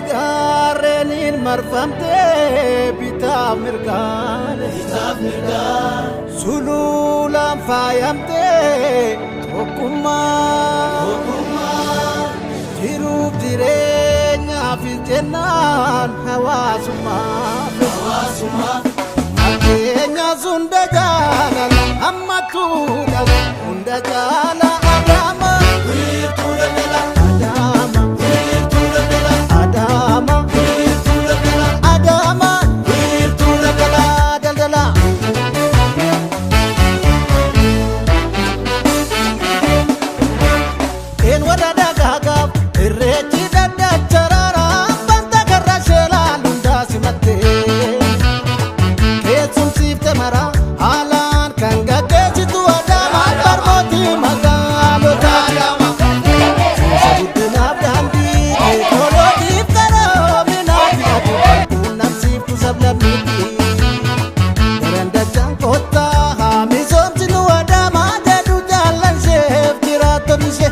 Laaligaarreen marfamte bitaaf mirgaan sululaan faayamte tokkummaa jiruuf jireenyaaf jennaan hawaasummaa akeenya hunda jaalala hammatuudha hunda jaala Adama wiirtuu daldala Adama wiirtuu daldala een warra dagaagaaf irreechi daddacharaara banta karra sheelaan hundaa simattee keessumsiifte mara haalaan kan gaggeessitu Adama barmootii magaalota guddinaaf daandii teeknooloojiif qaroominaaf hidhatu quunnamsiiftu sablammiitti garan dachaan kottaa haa misoomsinu Adama jedhu jaallansheef jiraattonni ishee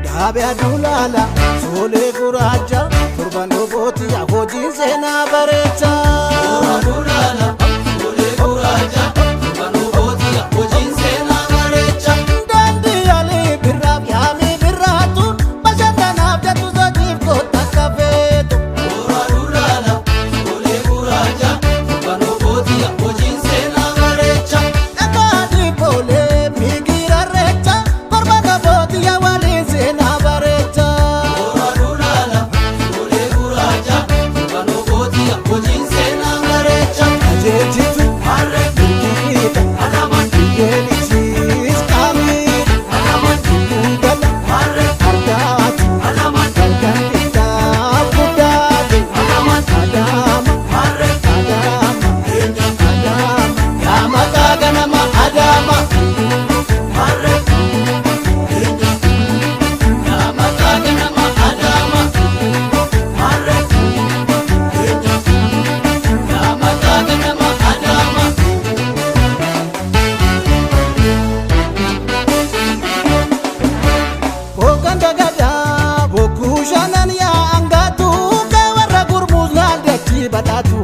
dhaabee aduulaala soolee gurraacha torban dhobooti yaa hojiin seenaa bareecha. Daandii alii birraaf yaamii birraatu bashannanaaf jettu sochiif kotta kafeetu. Dhagaadhi boolee migira reecha korba gabooti yaa waliin seenaa bareecha. Ajeejitu dirqiidha biyyeenisiis qaamiidha gala argaati galgalidhaaf guddaate Adama yaa maqaa ganama Adama Bokan dagada boku shanan ya angatu ke warra gurmus naldachi badatu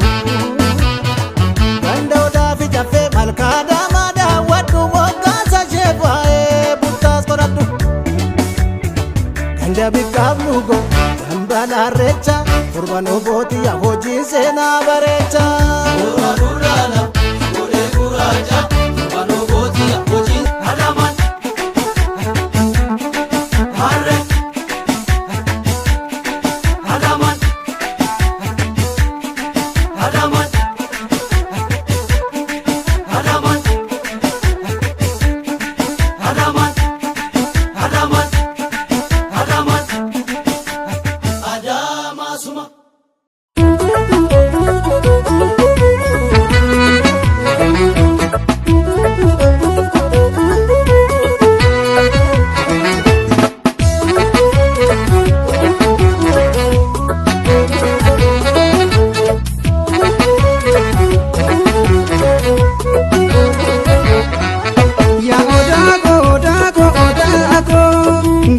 ganda oda fi jafe malka Adama daawwadhu moggaasa sheefaa'ee bultaas qoradhu ganda bikkaaf lugo dambala reecha torban obooti yaa hojiin seenaa bareecha.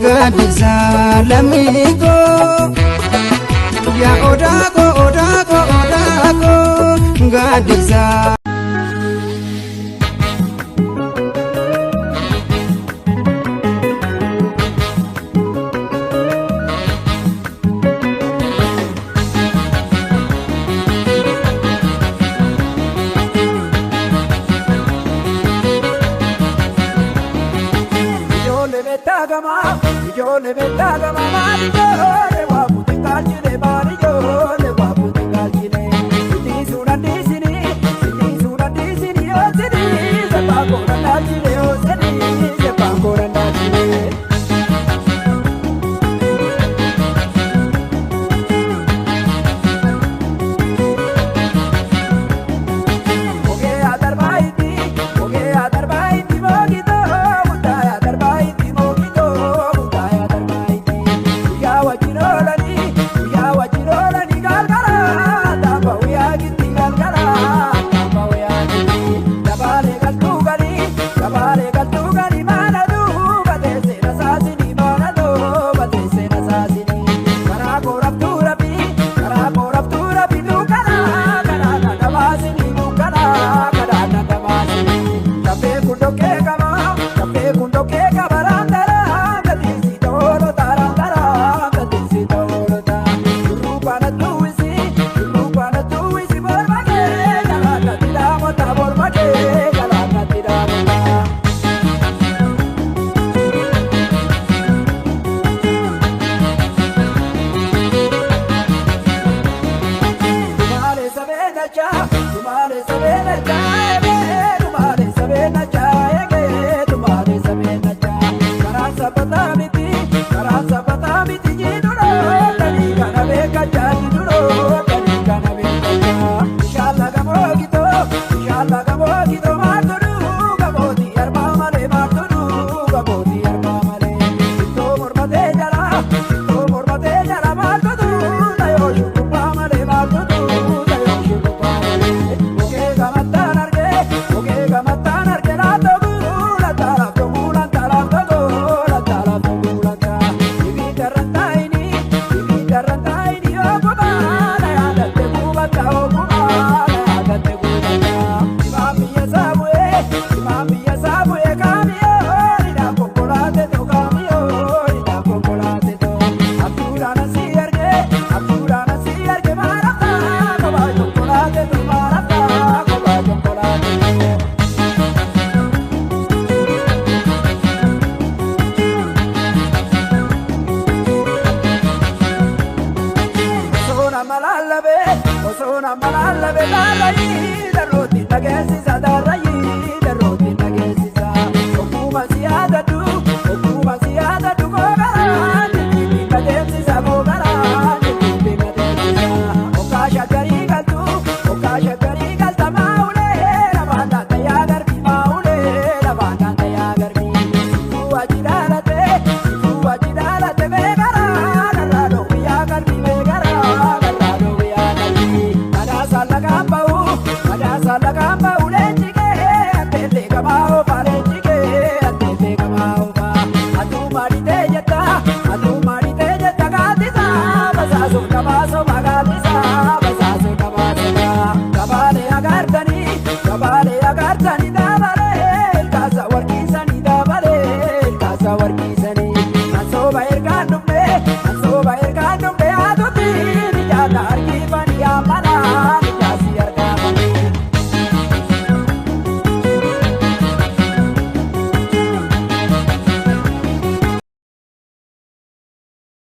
Gadisa lamigo ya odako gadisa. Ijoollee beektaa maalijoollee waa buuti kaalchine maalijoollee waa buuti kaalchine sittiisuun addiisini yoo sini seppaan koodhan daachine yoo sini seppaan koodhan daachine. Wajirolani Osona malalabe, la la yi, la roti, la gesi.